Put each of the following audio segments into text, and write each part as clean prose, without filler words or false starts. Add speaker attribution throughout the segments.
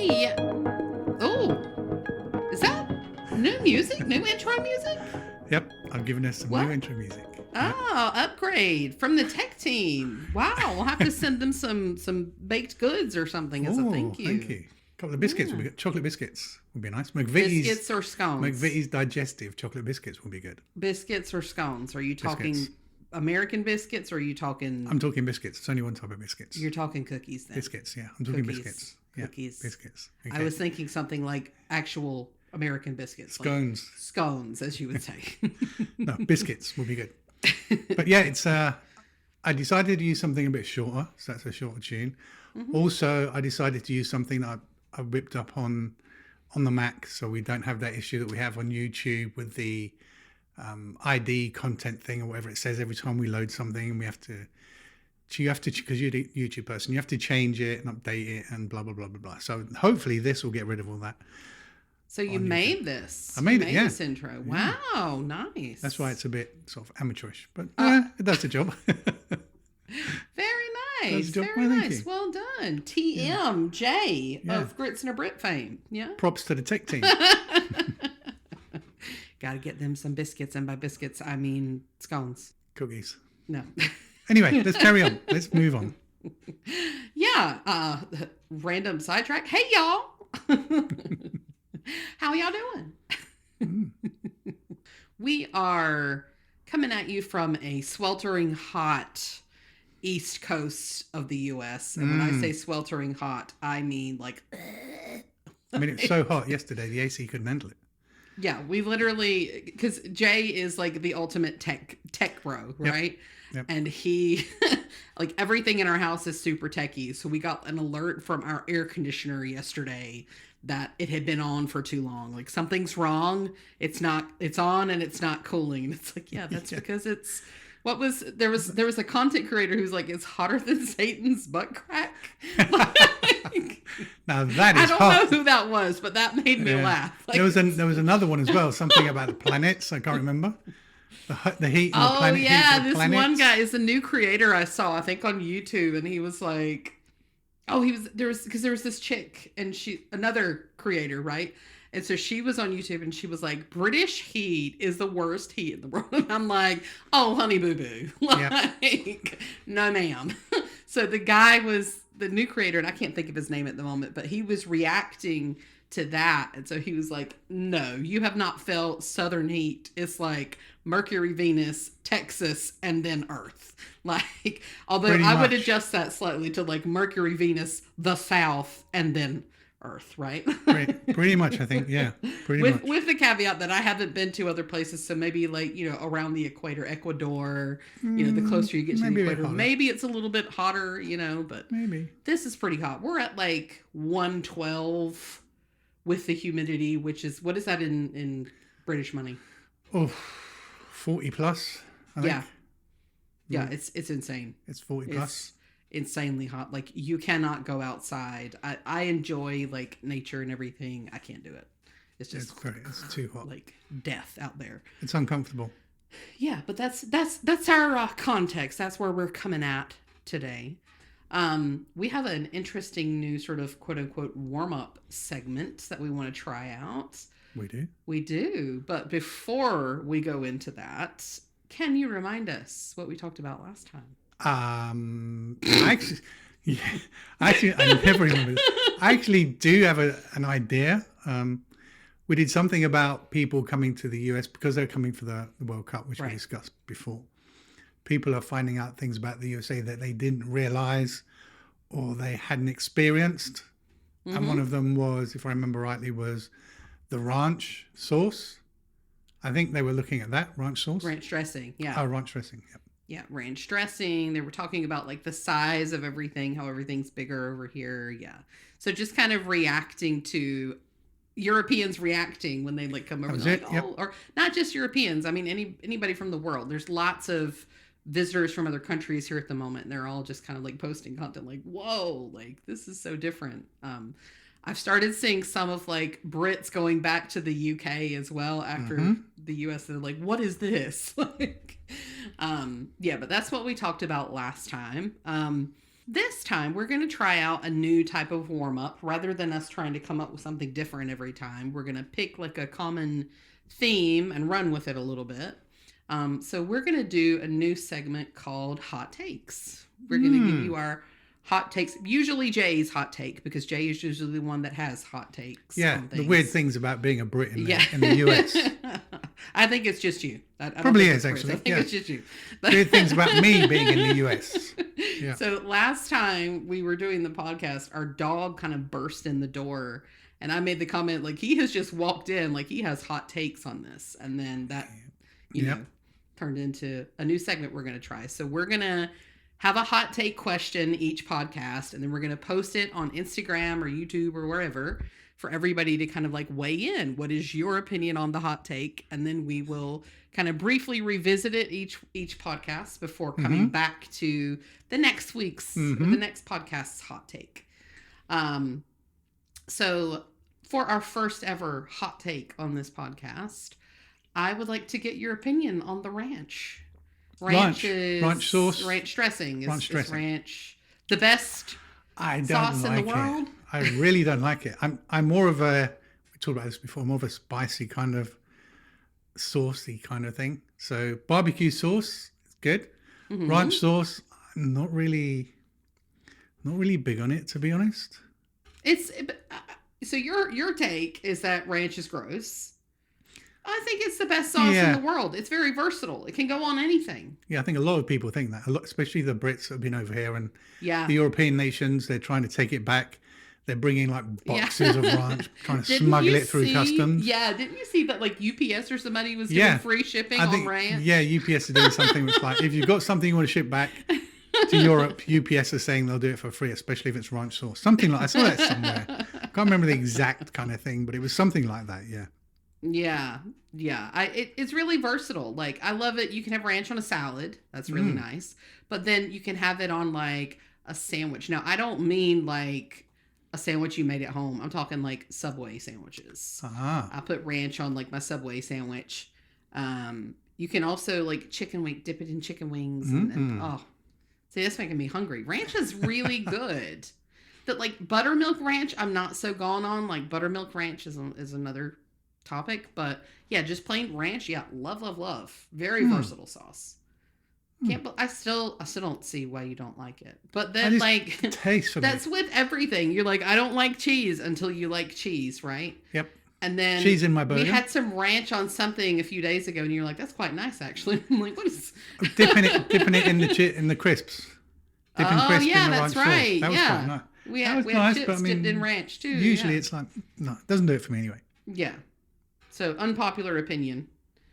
Speaker 1: Hey! Oh, is that new music? New intro music?
Speaker 2: Yep, I'm giving us some
Speaker 1: What?
Speaker 2: new intro music.
Speaker 1: Oh, upgrade from the tech team. Wow, we'll have to send them some baked goods or something as a thank you.
Speaker 2: Thank you. A couple of biscuits would be good. Chocolate biscuits would be nice.
Speaker 1: Biscuits or scones?
Speaker 2: McVitie's digestive chocolate biscuits would be good.
Speaker 1: Biscuits or scones? Are you talking American biscuits or are you talking...
Speaker 2: I'm talking biscuits. It's only one type of biscuits.
Speaker 1: You're talking cookies then.
Speaker 2: Biscuits, yeah. I'm talking
Speaker 1: Cookies.
Speaker 2: biscuits.
Speaker 1: Cookies.
Speaker 2: Yeah, biscuits. Okay.
Speaker 1: I was thinking something like actual American biscuits.
Speaker 2: Scones.
Speaker 1: Like scones, as you would say.
Speaker 2: No, biscuits would be good. But yeah, it's I decided to use something a bit shorter, so that's a shorter tune. Mm-hmm. Also, I decided to use something that I whipped up on the Mac, so we don't have that issue that we have on YouTube with the ID content thing or whatever it says every time we load something, and you have to, because you're the YouTube person, you have to change it and update it and blah blah blah blah blah. So hopefully this will get rid of all that.
Speaker 1: So you made this.
Speaker 2: I made it, yeah.
Speaker 1: This intro.
Speaker 2: Yeah.
Speaker 1: Wow, nice.
Speaker 2: That's why it's a bit sort of amateurish, but it does the job.
Speaker 1: Very nice.
Speaker 2: Very
Speaker 1: nice. Well done. TMJ of Grits and a Brit fame. Yeah.
Speaker 2: Props to the tech team.
Speaker 1: Got to get them some biscuits, and by biscuits I mean scones.
Speaker 2: Cookies.
Speaker 1: No.
Speaker 2: Anyway, let's carry on. Let's move on.
Speaker 1: Yeah. Random sidetrack. Hey y'all. How y'all doing? We are coming at you from a sweltering hot east coast of the U.S. And when I say sweltering hot, I mean like...
Speaker 2: I mean, it was so hot yesterday, the AC couldn't handle it.
Speaker 1: Yeah, we literally... Because Jay is like the ultimate tech bro, right?
Speaker 2: Yep.
Speaker 1: And he... like everything in our house is super techy. So we got an alert from our air conditioner yesterday that it had been on for too long. Like something's wrong. It's on and it's not cooling. And it's like, yeah, that's because it's, there was a content creator who's like, it's hotter than Satan's butt crack. Like,
Speaker 2: now that is
Speaker 1: I don't know who that was, but that made me laugh. Like,
Speaker 2: there was another one as well. Something about the planets. I can't remember. The heat and the planet.
Speaker 1: Yeah. This one guy is a new creator I saw, I think on YouTube. And he was like, there was this chick and another creator, right? And so she was on YouTube and she was like, British heat is the worst heat in the world. And I'm like, oh, honey boo boo. Like, no ma'am. So the guy was the new creator and I can't think of his name at the moment, but he was reacting to that. And so he was like, no, you have not felt southern heat. It's like Mercury, Venus, Texas, and then Earth. Like, although I would adjust that slightly to like Mercury, Venus, the South, and then Earth, right?
Speaker 2: Pretty much, I think. Yeah, pretty much.
Speaker 1: With the caveat that I haven't been to other places. So maybe like, around the equator, Ecuador, the closer you get to the equator, maybe it's a little bit hotter, but
Speaker 2: maybe
Speaker 1: this is pretty hot. We're at like 112 with the humidity, which is, what is that in British money?
Speaker 2: Oh, 40 plus, I think.
Speaker 1: Yeah, it's insane.
Speaker 2: It's 40 plus.
Speaker 1: Insanely hot. Like, you cannot go outside. I enjoy, like, nature and everything. I can't do it. It's just...
Speaker 2: It's too hot.
Speaker 1: Like, death out there.
Speaker 2: It's uncomfortable.
Speaker 1: Yeah, but that's our context. That's where we're coming at today. We have an interesting new sort of quote-unquote warm-up segment that we want to try out.
Speaker 2: We do?
Speaker 1: But before we go into that, can you remind us what we talked about last time?
Speaker 2: Actually, I never remember this. I actually do have an idea. We did something about people coming to the US because they're coming for the World Cup, which we discussed before. People are finding out things about the USA that they didn't realize or they hadn't experienced. Mm-hmm. And one of them was, if I remember rightly, was the ranch sauce. I think they were looking at that, ranch sauce.
Speaker 1: Ranch dressing, yeah.
Speaker 2: Oh, ranch dressing, yep.
Speaker 1: Yeah, ranch dressing. They were talking about like the size of everything, how everything's bigger over here. Yeah. So just kind of reacting to Europeans reacting when they like come over. Or not just Europeans. I mean, anybody from the world. There's lots of visitors from other countries here at the moment. And they're all just kind of like posting content like, whoa, like this is so different. I've started seeing some of like Brits going back to the UK as well after the US. They're like, what is this? Like, yeah, but that's what we talked about last time. This time, we're going to try out a new type of warm up rather than us trying to come up with something different every time. We're going to pick like a common theme and run with it a little bit. So, we're going to do a new segment called Hot Takes. We're going to give you our hot takes. Usually Jay's hot take, because Jay is usually the one that has hot takes.
Speaker 2: Yeah,
Speaker 1: on
Speaker 2: the
Speaker 1: things.
Speaker 2: weird things about being a Brit in the US.
Speaker 1: I think it's just you. I don't
Speaker 2: Probably
Speaker 1: think
Speaker 2: is,
Speaker 1: it's Chris.
Speaker 2: actually.
Speaker 1: I think
Speaker 2: Yeah.
Speaker 1: it's just you.
Speaker 2: Weird things about me being in the US. Yeah.
Speaker 1: So last time we were doing the podcast, our dog kind of burst in the door, and I made the comment like he has just walked in, like he has hot takes on this, and then that you know turned into a new segment we're going to try. So we're going to have a hot take question each podcast, and then we're going to post it on Instagram or YouTube or wherever for everybody to kind of like weigh in. What is your opinion on the hot take? And then we will kind of briefly revisit it each podcast before coming back to the next week's or the next podcast's hot take. So for our first ever hot take on this podcast, I would like to get your opinion on the ranch. Ranch sauce, ranch dressing. Is ranch the best sauce in the world?
Speaker 2: I really don't like it. I'm more of a, we talked about this before, more of a spicy kind of saucy kind of thing. So barbecue sauce is good. Ranch sauce, I'm not really big on it, to be honest.
Speaker 1: So your take is that ranch is gross. I think it's the best sauce in the world. It's very versatile. It can go on anything.
Speaker 2: Yeah, I think a lot of people think that, especially the Brits that have been over here and
Speaker 1: the
Speaker 2: European nations. They're trying to take it back. They're bringing like boxes of ranch, trying to smuggle it through customs.
Speaker 1: Yeah, didn't you see that like UPS or somebody was doing free shipping on ranch?
Speaker 2: Yeah, UPS is doing something that's like, if you've got something you want to ship back to Europe, UPS is saying they'll do it for free, especially if it's ranch sauce. Something like, I saw that somewhere. I can't remember the exact kind of thing, but it was something like that, yeah.
Speaker 1: Yeah. It's really versatile. Like, I love it. You can have ranch on a salad. That's really nice. But then you can have it on like a sandwich. Now, I don't mean like a sandwich you made at home. I'm talking like Subway sandwiches. I put ranch on like my Subway sandwich. You can also like chicken wing, dip it in chicken wings. And oh, see, that's making me hungry. Ranch is really good. That like buttermilk ranch, I'm not so gone on. Like buttermilk ranch is another topic, but yeah, just plain ranch. Yeah, love. Very versatile sauce. I still don't see why you don't like it. But then like that's with everything. You're like, I don't like cheese until you like cheese, right?
Speaker 2: Yep.
Speaker 1: And then
Speaker 2: cheese in my burger.
Speaker 1: We had some ranch on something a few days ago, and you're like, that's quite nice actually. I'm like, what is
Speaker 2: dipping it in the crisps. Dipping crisp
Speaker 1: yeah,
Speaker 2: in the
Speaker 1: that's
Speaker 2: ranch
Speaker 1: right.
Speaker 2: Sauce. That was quite nice.
Speaker 1: We had chips dipped in ranch too.
Speaker 2: Usually it's like, no, it doesn't do it for me anyway.
Speaker 1: Yeah. So unpopular opinion.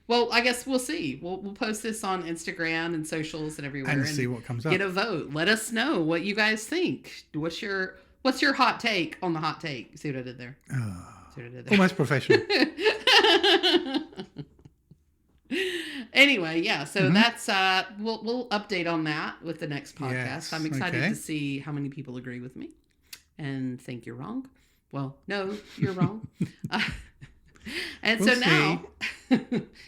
Speaker 1: Well, I guess we'll see. We'll post this on Instagram and socials and everywhere
Speaker 2: and see what comes up.
Speaker 1: Get a vote. Let us know what you guys think. What's your hot take on the hot take? See what I did there?
Speaker 2: Almost professional.
Speaker 1: Anyway, yeah. So that's we'll update on that with the next podcast.
Speaker 2: Yes,
Speaker 1: I'm excited to see how many people agree with me and think you're wrong. Well, no, you're wrong. And we'll so now,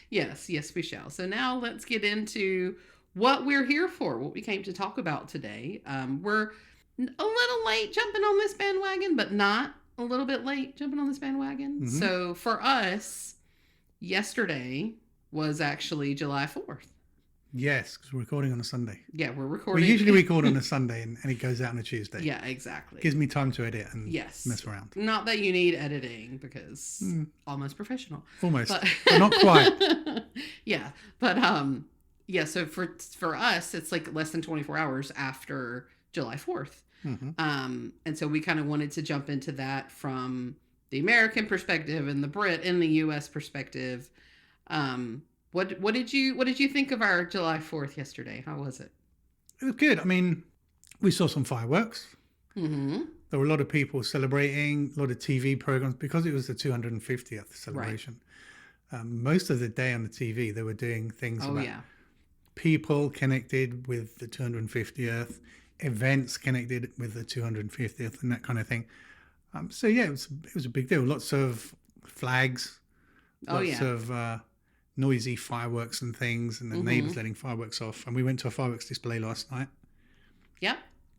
Speaker 1: yes, we shall. So now let's get into what we're here for, what we came to talk about today. We're a little late jumping on this bandwagon, but not a little bit late jumping on this bandwagon. So for us, yesterday was actually July 4th.
Speaker 2: Yes, because we're recording on a Sunday.
Speaker 1: Yeah, we're recording.
Speaker 2: We usually record on a Sunday and it goes out on a Tuesday.
Speaker 1: Yeah, exactly.
Speaker 2: Gives me time to edit and mess around.
Speaker 1: Not that you need editing because almost professional.
Speaker 2: Almost, but not quite.
Speaker 1: Yeah, but so for us, it's like less than 24 hours after July 4th. And so we kind of wanted to jump into that from the American perspective and the Brit in the U.S. perspective. What did you think of our July 4th yesterday? How was it?
Speaker 2: It was good. I mean, we saw some fireworks. There were a lot of people celebrating, a lot of TV programs because it was the 250th celebration. Right. Most of the day on the TV, they were doing things about people connected with the 250th, events connected with the 250th, and that kind of thing. So yeah, it was a big deal. Lots of flags, lots of noisy fireworks and things, and the neighbors letting fireworks off. And we went to a fireworks display last night.
Speaker 1: Yep.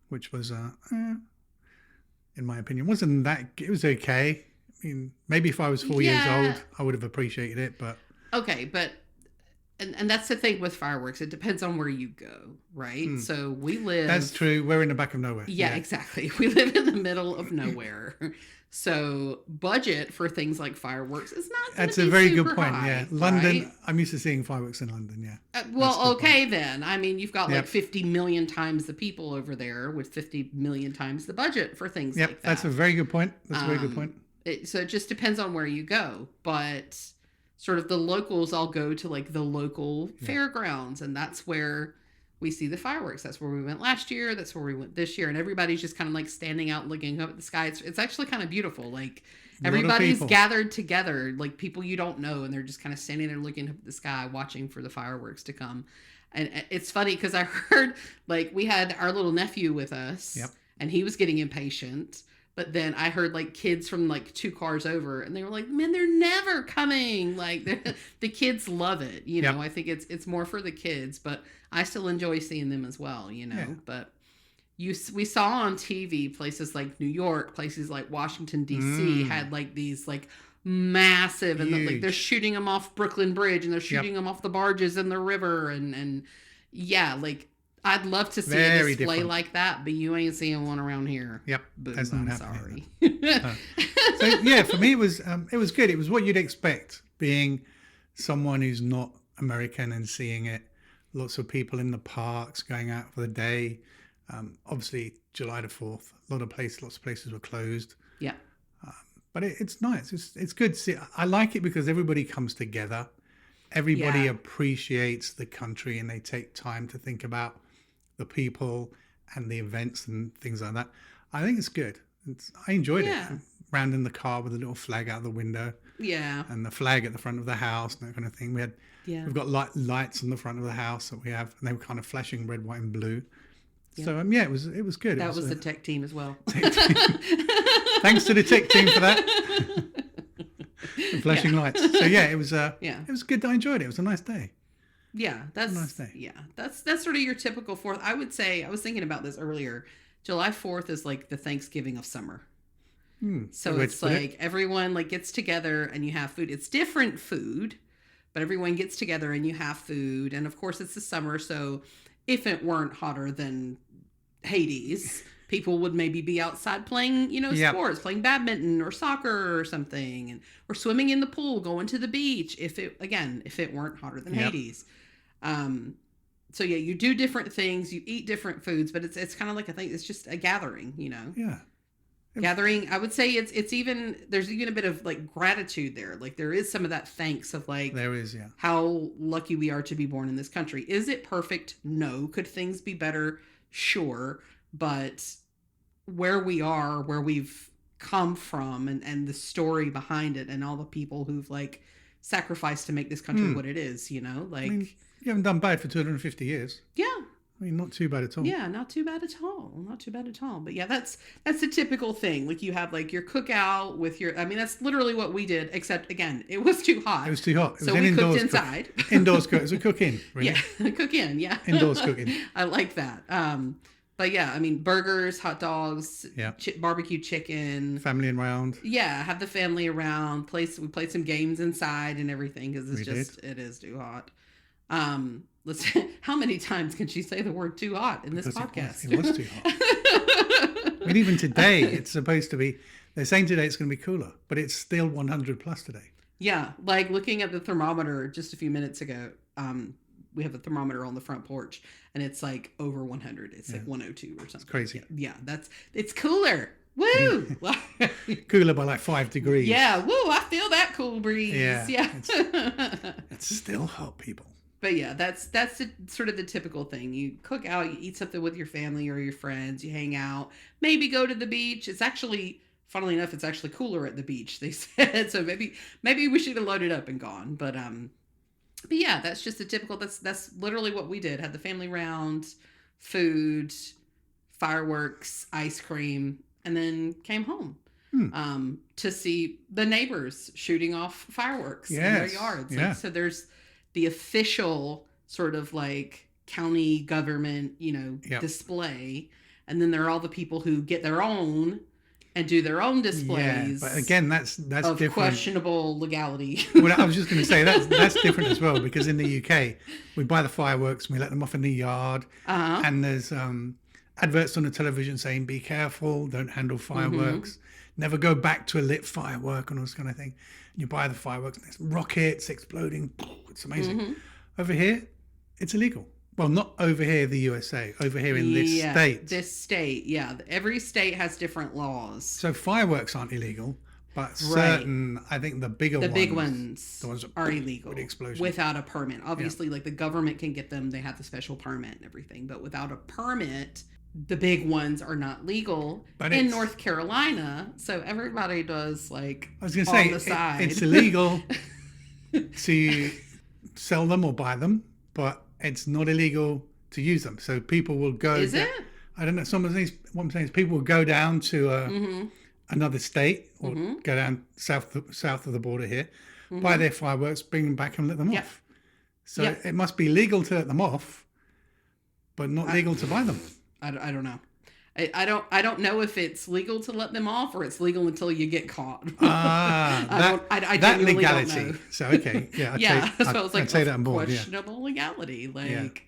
Speaker 2: which was, in my opinion, wasn't that. It was okay. I mean, maybe if I was 4 years
Speaker 1: Yeah.
Speaker 2: old, I would have appreciated it. But
Speaker 1: Okay, but and that's the thing with fireworks. It depends on where you go, right? So we live.
Speaker 2: that's true. We're in the back of nowhere.
Speaker 1: Yeah, exactly. We live in the middle of nowhere. So budget for things like fireworks is not going
Speaker 2: That's
Speaker 1: to
Speaker 2: a
Speaker 1: be
Speaker 2: very
Speaker 1: super
Speaker 2: good point.
Speaker 1: high,
Speaker 2: Yeah, London.
Speaker 1: right?
Speaker 2: I'm used to seeing fireworks in London. Yeah.
Speaker 1: Well,
Speaker 2: That's a good
Speaker 1: okay then. I mean, you've got like
Speaker 2: Yep.
Speaker 1: 50 million times the people over there with 50 million times the budget for things
Speaker 2: Yep,
Speaker 1: like that.
Speaker 2: that's a very good point. That's a very good point.
Speaker 1: So it just depends on where you go, but sort of the locals all go to like the local fairgrounds, and that's where we see the fireworks. That's where we went last year. That's where we went this year, and everybody's just kind of like standing out looking up at the sky. It's actually kind of beautiful. Like everybody's
Speaker 2: people.
Speaker 1: gathered together, like people you don't know, and they're just kind of standing there looking up at the sky, watching for the fireworks to come. And it's funny because I heard like we had our little nephew with us,
Speaker 2: Yep.
Speaker 1: and he was getting impatient. But then I heard like kids from like 2 cars over, and they were like, "Man, they're never coming!" Like the kids love it, you know.
Speaker 2: Yep.
Speaker 1: I think it's more for the kids, but I still enjoy seeing them as well, you know.
Speaker 2: Yeah.
Speaker 1: But we saw on TV places like New York, places like Washington D.C. had like these like massive, and like they're
Speaker 2: Huge.
Speaker 1: shooting them off Brooklyn Bridge, and they're shooting them off the barges in the river, and yeah, like. I'd love to see
Speaker 2: Very
Speaker 1: a display
Speaker 2: different.
Speaker 1: like that, but you ain't seeing one around here.
Speaker 2: Yep,
Speaker 1: Boom,
Speaker 2: that's not
Speaker 1: I'm
Speaker 2: happening.
Speaker 1: sorry.
Speaker 2: So yeah, for me it was good. It was what you'd expect, being someone who's not American and seeing it. Lots of people in the parks going out for the day. Obviously, July the 4th, lots of places were closed.
Speaker 1: Yeah.
Speaker 2: But it's nice. It's good to see. I like it because everybody comes together. Everybody
Speaker 1: Yeah.
Speaker 2: appreciates the country, and they take time to think about the people and the events and things like that. I think it's good. I enjoyed
Speaker 1: Yeah.
Speaker 2: it. Round in the car with a little flag out the window
Speaker 1: Yeah.
Speaker 2: and the flag at the front of the house and that kind of thing.
Speaker 1: Yeah.
Speaker 2: We've got lights on the front of the house that we have, and they were kind of flashing red, white, and blue.
Speaker 1: Yeah.
Speaker 2: So yeah, it was good.
Speaker 1: That was the tech team as well.
Speaker 2: Thanks to the tech team for that. The flashing lights. So yeah, it was it was good. I enjoyed it. It was a nice day.
Speaker 1: Yeah, that's
Speaker 2: nice day.
Speaker 1: Yeah, that's sort of your typical 4th. I would say I was thinking about this earlier. July 4th is like the Thanksgiving of summer. So
Speaker 2: good way
Speaker 1: it's
Speaker 2: to put it.
Speaker 1: like everyone like gets together and you have food. It's different food, but everyone gets together and you have food. And of course, it's the summer, so if it weren't hotter than Hades, people would maybe be outside playing, you know,
Speaker 2: Yep.
Speaker 1: sports, playing badminton or soccer or something, and or swimming in the pool, going to the beach. If it weren't hotter than
Speaker 2: Yep.
Speaker 1: Hades. So yeah, you do different things, you eat different foods, but it's kind of like, I think it's just a gathering, you know.
Speaker 2: Yeah.
Speaker 1: Gathering, I would say it's even, there's even a bit of like gratitude there. Like there is some of that thanks of like
Speaker 2: There is, yeah.
Speaker 1: how lucky we are to be born in this country. Is it perfect? No. Could things be better? Sure. But where we are, where we've come from, and the story behind it, and all the people who've like sacrificed to make this country what it is, you know, like,
Speaker 2: I mean, you haven't done bad for 250 years.
Speaker 1: yeah.
Speaker 2: I mean, not too bad at all.
Speaker 1: Yeah, not too bad at all. Not too bad at all. But yeah, that's a typical thing. Like you have like your cookout with your, I mean, that's literally what we did, except again, it was too hot.
Speaker 2: It was too hot. It
Speaker 1: So
Speaker 2: was
Speaker 1: we
Speaker 2: an
Speaker 1: cooked
Speaker 2: indoors
Speaker 1: inside.
Speaker 2: Indoors cook. It was a cook-in, really.
Speaker 1: Yeah, cook in, yeah.
Speaker 2: Indoors cooking.
Speaker 1: I like that. But yeah, I mean, burgers, hot dogs,
Speaker 2: Yeah.
Speaker 1: barbecue chicken.
Speaker 2: Family and round.
Speaker 1: Yeah, have the family around. We played some games inside and everything because
Speaker 2: We
Speaker 1: it is too hot. Let's. How many times can she say the word "too hot" in this
Speaker 2: Because
Speaker 1: podcast?
Speaker 2: It was too hot. I mean, even today, it's supposed to be, they're saying today it's going to be cooler, but it's still 100 plus today.
Speaker 1: Yeah, like looking at the thermometer just a few minutes ago. We have a thermometer on the front porch, and it's like over 100. It's like 102 or something. It's
Speaker 2: crazy.
Speaker 1: Yeah, it's cooler. Woo!
Speaker 2: Cooler by like 5 degrees.
Speaker 1: Yeah, woo! I feel that cool breeze.
Speaker 2: Yeah. It's still hot, people.
Speaker 1: But yeah, that's sort of the typical thing. You cook out, you eat something with your family or your friends, you hang out, maybe go to the beach. It's actually, funnily enough, it's actually cooler at the beach, they said. So maybe we should have loaded up and gone. But yeah, that's just a typical, that's literally what we did. Had the family round, food, fireworks, ice cream, and then came home. To see the neighbors shooting off fireworks in their yards.
Speaker 2: Yeah.
Speaker 1: Like, so there's the official sort of like county government, you know, display. and then there are all the people who get their own and do their own displays.
Speaker 2: Yeah, but again, that's
Speaker 1: of
Speaker 2: different.
Speaker 1: Questionable legality.
Speaker 2: Well, I was just going to say that's different as well, because in the UK we buy the fireworks and we let them off in the yard, and there's adverts on the television saying be careful, don't handle fireworks, never go back to a lit firework and all this kind of thing. And you buy the fireworks and there's rockets exploding. It's amazing. Over here, it's illegal. Well, not over here, the USA. Over here in this state.
Speaker 1: This state, yeah. Every state has different laws.
Speaker 2: So fireworks aren't illegal, but certain, I think the bigger ones.
Speaker 1: The big ones
Speaker 2: the ones
Speaker 1: are illegal.
Speaker 2: With explosion.
Speaker 1: Without a permit. Obviously, like the government can get them. They have the special permit and everything. But without a permit, the big ones are not legal in North Carolina. So everybody does like
Speaker 2: I was going to say,
Speaker 1: the side.
Speaker 2: It's illegal to sell them or buy them, but it's not illegal to use them. So people will go.
Speaker 1: Is it?
Speaker 2: I don't know. What I'm saying is people will go down to another state or go down south of the border here, buy their fireworks, bring them back and let them off. So it must be legal to let them off, but not legal to buy them.
Speaker 1: I don't know. I don't know if it's legal to let them off or it's legal until you get caught. I
Speaker 2: that
Speaker 1: genuinely
Speaker 2: legality.
Speaker 1: Don't know.
Speaker 2: So okay, yeah,
Speaker 1: that's what I was like.
Speaker 2: I'd say that on board.
Speaker 1: Questionable legality, like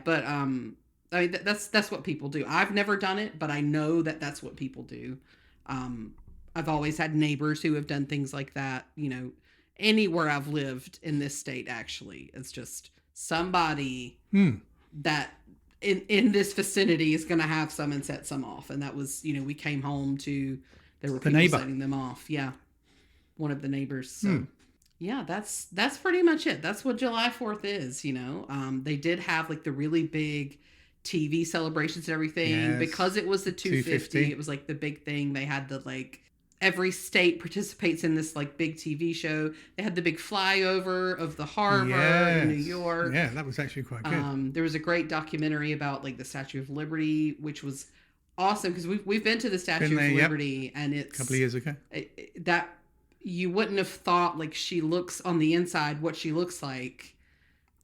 Speaker 1: but I mean that's what people do. I've never done it, but I know that that's what people do. I've always had neighbors who have done things like that. You know, anywhere I've lived in this state, actually, it's just somebody that. In this vicinity is going to have some and set some off. And that was, we came home to, there were people setting them off. Yeah. One of the neighbors. So yeah, that's pretty much it. That's what July 4th is, they did have like the really big TV celebrations and everything because it was the 250. It was like the big thing. They had the like, every state participates in this like big TV show. They had the big flyover of the harbor in New York.
Speaker 2: Yeah, that was actually quite good.
Speaker 1: There was a great documentary about like the Statue of Liberty, which was awesome because we've been to the Statue of Liberty and it's
Speaker 2: a couple of years ago.
Speaker 1: That you wouldn't have thought like she looks on the inside what she looks like.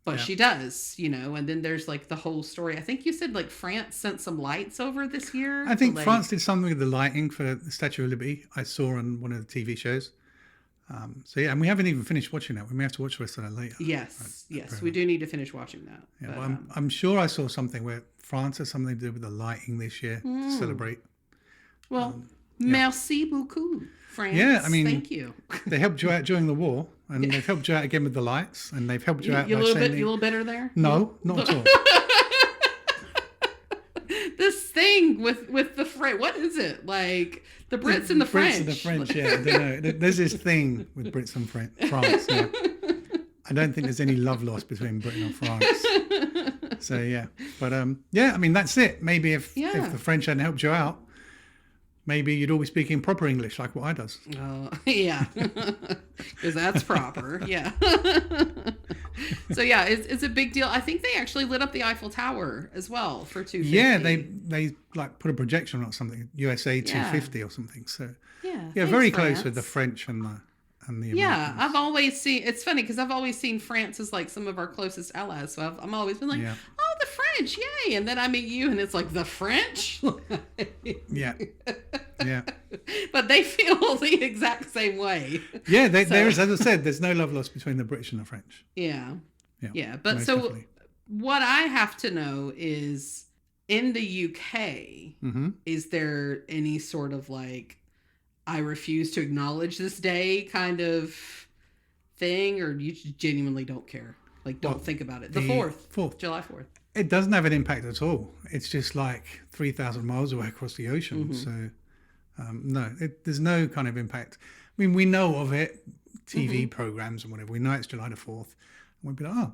Speaker 1: But she does, and then there's like the whole story. I think you said like France sent some lights over this year.
Speaker 2: I think France did something with the lighting for the Statue of Liberty. I saw on one of the TV shows. So yeah, and we haven't even finished watching that. We may have to watch the rest of that later.
Speaker 1: Yes, we do need to finish watching that.
Speaker 2: Yeah, but, well, I'm sure I saw something where France has something to do with the lighting this year to celebrate.
Speaker 1: Well, merci beaucoup, France.
Speaker 2: Yeah, I mean,
Speaker 1: thank you.
Speaker 2: They helped you out during the war. And they've helped you out again with the lights, and they've helped you out.
Speaker 1: You a little better there?
Speaker 2: No, not at all.
Speaker 1: This thing with the French, what is it like? The Brits and the French.
Speaker 2: Brits and the French, yeah. I don't know. There's this thing with Brits and France. Yeah. I don't think there's any love lost between Britain and France. So yeah, but I mean that's it. Maybe if the French hadn't helped you out, maybe you'd all be speaking proper English like what I does.
Speaker 1: Yeah, because that's proper. Yeah. So yeah, it's a big deal. I think they actually lit up the Eiffel Tower as well for 250.
Speaker 2: Yeah, they like put a projection on something, USA 250 or something. So yeah, very close with the French and the Americans.
Speaker 1: Yeah, I've always seen. It's funny because I've always seen France as like some of our closest allies. So I'm always been like, oh, the French, yay! And then I meet you, and it's like the French.
Speaker 2: Yeah.
Speaker 1: But they feel the exact same way.
Speaker 2: Yeah, there is, as I said, there's no love lost between the British and the French.
Speaker 1: Yeah. But so definitely. What I have to know is in the UK, is there any sort of like, I refuse to acknowledge this day kind of thing, or you genuinely don't care? Like, don't think about it. The 4th, July 4th.
Speaker 2: It doesn't have an impact at all. It's just like 3,000 miles away across the ocean. So, no, there's no kind of impact. I mean, we know of it, TV programs and whatever. We know it's July the 4th. And we'd be like, oh,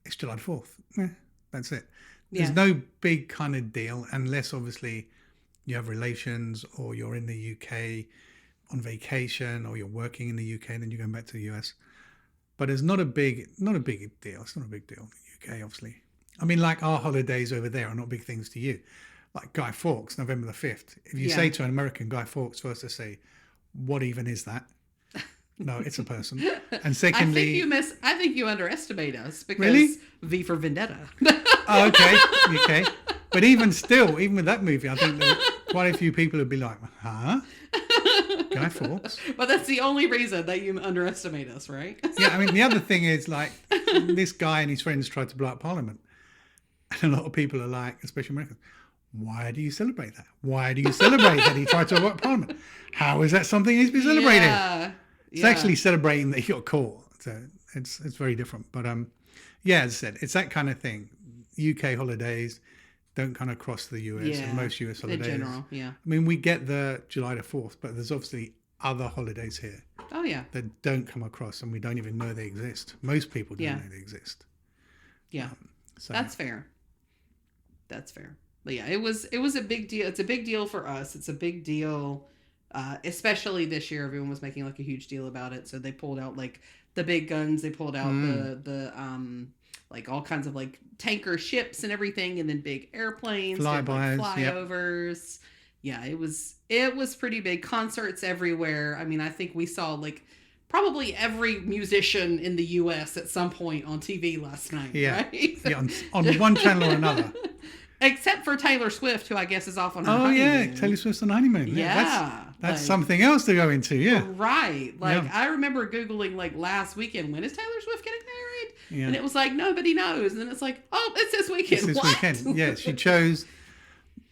Speaker 2: it's July the 4th. That's it. There's no big kind of deal unless, obviously, you have relations or you're in the UK on vacation or you're working in the UK and then you're going back to the US. But it's not a big deal. It's not a big deal in the UK, obviously. I mean, like our holidays over there are not big things to you. Like Guy Fawkes, November the 5th. If you say to an American Guy Fawkes, first they say, what even is that? No, it's a person. And secondly...
Speaker 1: I think you underestimate us because V for Vendetta.
Speaker 2: Oh, okay. But even still, even with that movie, I think there were quite a few people would be like, huh? Guy Fawkes?
Speaker 1: But that's the only reason that you underestimate us, right?
Speaker 2: Yeah, I mean, the other thing is, like, this guy and his friends tried to blow up Parliament. And a lot of people are like, especially Americans, why do you celebrate that? Why do you celebrate that he tried to blow up Parliament? How is that something he needs to be celebrated?
Speaker 1: Yeah.
Speaker 2: It's actually celebrating that he got caught. So it's very different. But yeah, as I said, it's that kind of thing. UK holidays don't kind of cross the US and most US holidays.
Speaker 1: In general, yeah.
Speaker 2: I mean, we get the July the 4th, but there's obviously other holidays here.
Speaker 1: Oh, yeah.
Speaker 2: That don't come across and we don't even know they exist. Most people don't know they exist.
Speaker 1: Yeah.
Speaker 2: So
Speaker 1: that's fair. That's fair. But yeah, it was a big deal. It's a big deal for us. It's a big deal, especially this year. Everyone was making like a huge deal about it. So they pulled out like the big guns. They pulled out the like all kinds of like tanker ships and everything, and then big airplanes,
Speaker 2: flybys,
Speaker 1: flyovers. Yep. Yeah, it was pretty big. Concerts everywhere. I mean, I think we saw like probably every musician in the U.S. at some point on TV last night.
Speaker 2: Yeah,
Speaker 1: right?
Speaker 2: yeah, on one channel or another.
Speaker 1: Except for Taylor Swift, who I guess is off on her
Speaker 2: honeymoon.
Speaker 1: honeymoon.
Speaker 2: Yeah, Taylor Swift's on honeymoon.
Speaker 1: Yeah.
Speaker 2: That's something else to go into, yeah.
Speaker 1: Right. Like, I remember Googling, like, last weekend, when is Taylor Swift getting married?
Speaker 2: Yeah.
Speaker 1: And it was like, nobody knows. And then it's like, oh, it's this weekend.
Speaker 2: It's this weekend. Yeah, she chose,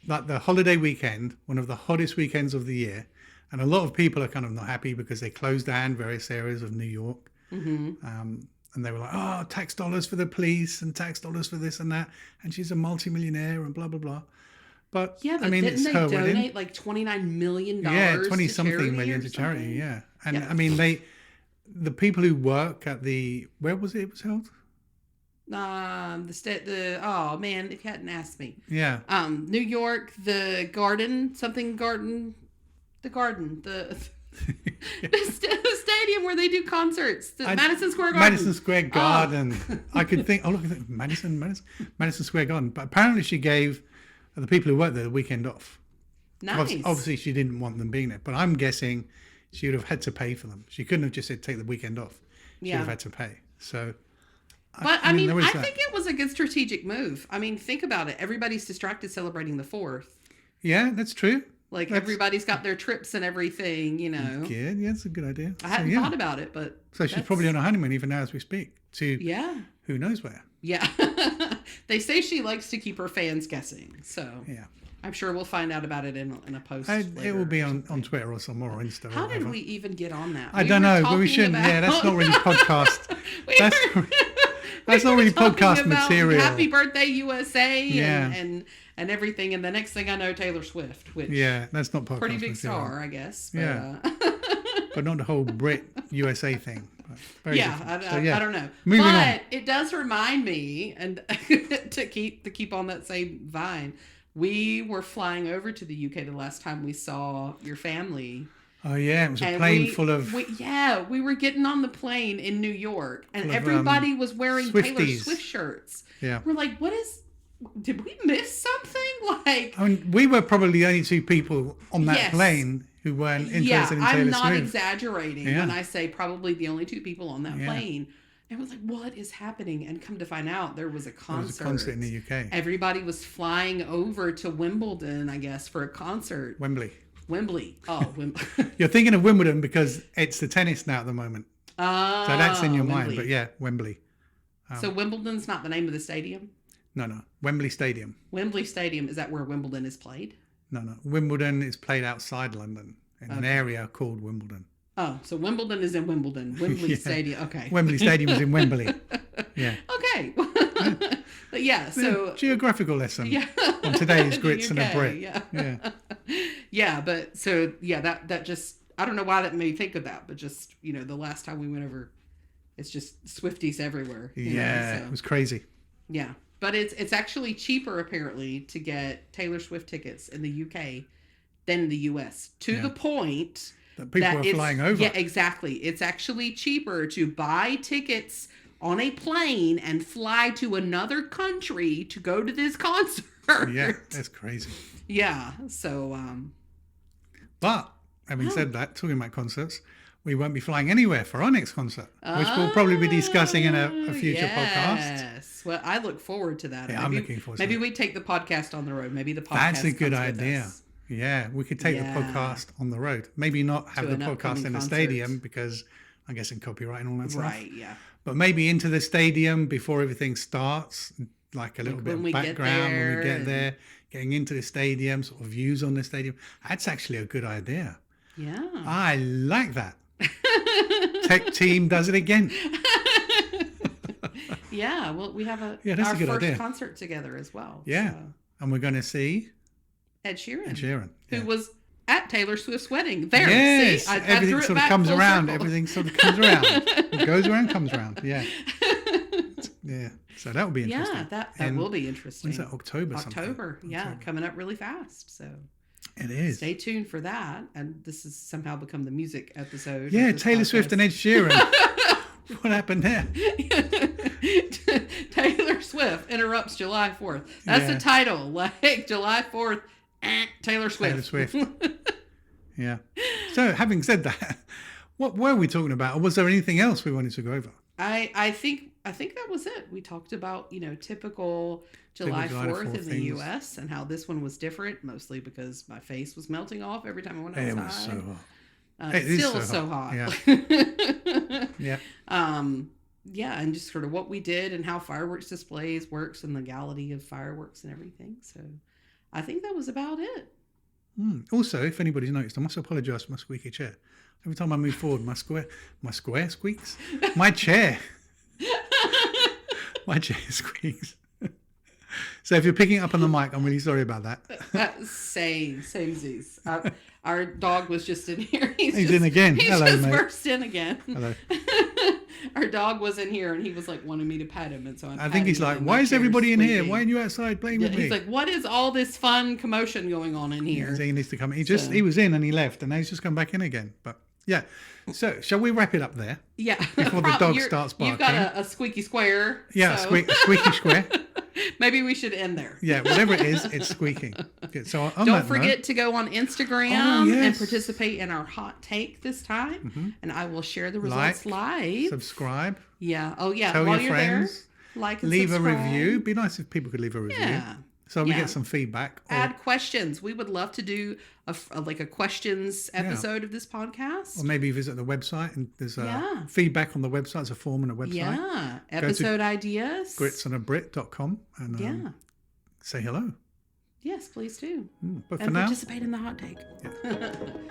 Speaker 2: like, the holiday weekend, one of the hottest weekends of the year. And a lot of people are kind of not happy because they closed down various areas of New York. Mm-hmm. And they were like, oh, tax dollars for the police and tax dollars for this and that. And she's a multimillionaire and blah, blah, blah. But,
Speaker 1: yeah, but
Speaker 2: I mean,
Speaker 1: didn't
Speaker 2: it's
Speaker 1: they
Speaker 2: her
Speaker 1: donate
Speaker 2: wedding.
Speaker 1: like $29 million?
Speaker 2: Yeah, 20-something
Speaker 1: to
Speaker 2: million to charity,
Speaker 1: something?
Speaker 2: yeah. And, I mean, the people who work at
Speaker 1: where
Speaker 2: was it was held?
Speaker 1: Oh, man, if you hadn't asked me.
Speaker 2: Yeah.
Speaker 1: New York, the stadium where they do concerts, Madison Square Garden.
Speaker 2: Madison Square Garden. I could think, look at that, Madison Square Garden. But apparently she gave the people who worked there the weekend off.
Speaker 1: Nice.
Speaker 2: Obviously she didn't want them being there, but I'm guessing she would have had to pay for them. She couldn't have just said take the weekend off. She would have had to pay. So,
Speaker 1: but I mean, I think it was a good strategic move. I mean, think about it. Everybody's distracted celebrating the 4th.
Speaker 2: Yeah, that's true.
Speaker 1: Like, everybody's got their trips and everything, you know.
Speaker 2: Yeah, that's a good idea.
Speaker 1: I hadn't thought about it, but...
Speaker 2: So she's probably on a honeymoon even now as we speak. To who knows where.
Speaker 1: Yeah. They say she likes to keep her fans guessing, so...
Speaker 2: Yeah.
Speaker 1: I'm sure we'll find out about it in a post
Speaker 2: It will be on Twitter or somewhere or Insta.
Speaker 1: How did we even get on that?
Speaker 2: I don't know, but we shouldn't. Yeah, that's not really podcast. That's not really podcast material.
Speaker 1: Happy birthday, USA, and everything. And the next thing I know, Taylor Swift, which
Speaker 2: that's not podcast
Speaker 1: pretty big
Speaker 2: material.
Speaker 1: star, I guess. But,
Speaker 2: but not the whole Brit USA thing.
Speaker 1: I don't know.
Speaker 2: Moving on.
Speaker 1: But it does remind me, and to keep on that same vine, we were flying over to the UK the last time we saw your family.
Speaker 2: Oh yeah, it was a plane full of...
Speaker 1: we were getting on the plane in New York, and everybody was wearing
Speaker 2: Swifties.
Speaker 1: Taylor Swift shirts.
Speaker 2: Yeah.
Speaker 1: We're like, did we miss something? Like,
Speaker 2: I mean, we were probably the only two people on that plane who weren't interested in Taylor Swift.
Speaker 1: I'm not exaggerating when I say probably the only two people on that plane. And I was like, what is happening? And come to find out, there was a concert.
Speaker 2: There was a concert in the UK.
Speaker 1: Everybody was flying over to Wimbledon, I guess, for a concert.
Speaker 2: Wembley.
Speaker 1: Oh, Wembley.
Speaker 2: You're thinking of Wimbledon because it's the tennis now at the moment. So that's in your mind. But yeah, Wembley.
Speaker 1: So Wimbledon's not the name of the stadium?
Speaker 2: No. Wembley Stadium.
Speaker 1: Wembley Stadium. Is that where Wimbledon is played?
Speaker 2: No. Wimbledon is played outside London in an area called Wimbledon.
Speaker 1: Oh, so Wimbledon is in Wimbledon. Wembley Stadium. Okay.
Speaker 2: Wembley Stadium is in Wembley. Yeah.
Speaker 1: Okay. But so...
Speaker 2: geographical lesson on today's Grits and a Brit.
Speaker 1: Yeah, but so, that just... I don't know why that made me think of that, but just, the last time we went over, it's just Swifties everywhere.
Speaker 2: It was crazy.
Speaker 1: Yeah. But it's actually cheaper, apparently, to get Taylor Swift tickets in the UK than the US. To the point...
Speaker 2: that people are flying over.
Speaker 1: Yeah, exactly. It's actually cheaper to buy tickets on a plane and fly to another country to go to this concert.
Speaker 2: Yeah, that's crazy.
Speaker 1: Yeah, so...
Speaker 2: But, having said that, talking about concerts, we won't be flying anywhere for our next concert, which we'll probably be discussing in a future podcast.
Speaker 1: Yes. Well, I look forward to that.
Speaker 2: Yeah, I'm looking forward to it.
Speaker 1: Maybe we take the podcast on the road. Maybe the podcast
Speaker 2: That's a good
Speaker 1: comes with
Speaker 2: idea.
Speaker 1: us.
Speaker 2: Yeah, we could take the podcast on the road. Maybe not have
Speaker 1: To
Speaker 2: the
Speaker 1: an
Speaker 2: podcast
Speaker 1: upcoming
Speaker 2: in the
Speaker 1: concert.
Speaker 2: stadium because I guess in copyright and all that stuff.
Speaker 1: Right, yeah.
Speaker 2: But maybe into the stadium before everything starts, like a little bit
Speaker 1: when
Speaker 2: of
Speaker 1: we get
Speaker 2: background when we
Speaker 1: there
Speaker 2: get there, getting into the stadium, sort of views on the stadium. That's actually a good idea.
Speaker 1: Yeah.
Speaker 2: I like that. Tech team does it again.
Speaker 1: Yeah, well, we have
Speaker 2: that's
Speaker 1: our
Speaker 2: a good
Speaker 1: first
Speaker 2: idea.
Speaker 1: concert together as well.
Speaker 2: Yeah.
Speaker 1: So.
Speaker 2: And we're going to see
Speaker 1: Ed Sheeran.
Speaker 2: Ed Sheeran.
Speaker 1: Who
Speaker 2: Yeah.
Speaker 1: was at Taylor Swift's wedding. There,
Speaker 2: Yes,
Speaker 1: see? I
Speaker 2: everything
Speaker 1: drew it
Speaker 2: sort of
Speaker 1: back
Speaker 2: comes
Speaker 1: full
Speaker 2: around.
Speaker 1: circle.
Speaker 2: Everything sort of comes around. It goes around, comes around. Yeah. Yeah. So that will be interesting.
Speaker 1: Yeah, that will be interesting.
Speaker 2: When's that? October.
Speaker 1: October, yeah,
Speaker 2: October.
Speaker 1: coming up really fast. So
Speaker 2: It is.
Speaker 1: stay tuned for that. And this has somehow become the music episode.
Speaker 2: Yeah,
Speaker 1: of this
Speaker 2: Taylor Swift and Ed Sheeran. What happened there?
Speaker 1: Taylor Swift interrupts July 4th. That's
Speaker 2: Yeah.
Speaker 1: the title. Like July 4th, Taylor Swift.
Speaker 2: Taylor Swift. Yeah. So having said that, what were we talking about? Or was there anything else we wanted to go over?
Speaker 1: I think that was it. We talked about, typical July 4th in the
Speaker 2: things.
Speaker 1: US and how this one was different, mostly because my face was melting off every time I went outside.
Speaker 2: It was so hot.
Speaker 1: It's
Speaker 2: It is
Speaker 1: still
Speaker 2: so
Speaker 1: so hot.
Speaker 2: Yeah.
Speaker 1: Yeah, and just sort of what we did and how fireworks displays works and the legality of fireworks and everything. So I think that was about it.
Speaker 2: Also, if anybody's noticed, I must apologise for my squeaky chair. Every time I move forward, my square squeaks. My chair squeaks. So if you're picking it up on the mic, I'm really sorry about that.
Speaker 1: Same Z's. Our dog was just in here.
Speaker 2: He's in again.
Speaker 1: He's
Speaker 2: Hello,
Speaker 1: just
Speaker 2: mate.
Speaker 1: burst in again.
Speaker 2: Hello.
Speaker 1: Our dog was in here and he was like wanting me to pet him, and so
Speaker 2: I think he's like, why is everybody in here? Why aren't you outside playing with me?
Speaker 1: He's like, what is all this fun commotion going on in here?
Speaker 2: He needs to come. He was in and he left, and now he's just come back in again. But yeah, so shall we wrap it up there?
Speaker 1: Yeah.
Speaker 2: Before the dog starts barking.
Speaker 1: You've got a squeaky square.
Speaker 2: Yeah,
Speaker 1: so.
Speaker 2: a squeaky square.
Speaker 1: Maybe we should end there.
Speaker 2: Yeah, whatever it is, it's squeaking. Okay, so
Speaker 1: don't forget to go on Instagram and participate in our hot take this time, and I will share the results live.
Speaker 2: Subscribe.
Speaker 1: Yeah. Oh yeah.
Speaker 2: Tell
Speaker 1: While
Speaker 2: your
Speaker 1: you're
Speaker 2: friends.
Speaker 1: there, like and
Speaker 2: leave
Speaker 1: subscribe.
Speaker 2: a review. It'd be nice if people could leave a review.
Speaker 1: Yeah.
Speaker 2: So we get some feedback.
Speaker 1: Add questions. We would love to do a questions episode of this podcast.
Speaker 2: Or maybe visit the website, and there's feedback on the website. There's a form on the website.
Speaker 1: Yeah. Episode ideas.
Speaker 2: gritsonabrit.com and say hello.
Speaker 1: Yes, please do.
Speaker 2: But
Speaker 1: and
Speaker 2: for now,
Speaker 1: participate in the hot take.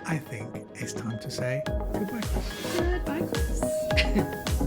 Speaker 2: I think it's time to say goodbye, Chris.
Speaker 1: Goodbye, Chris.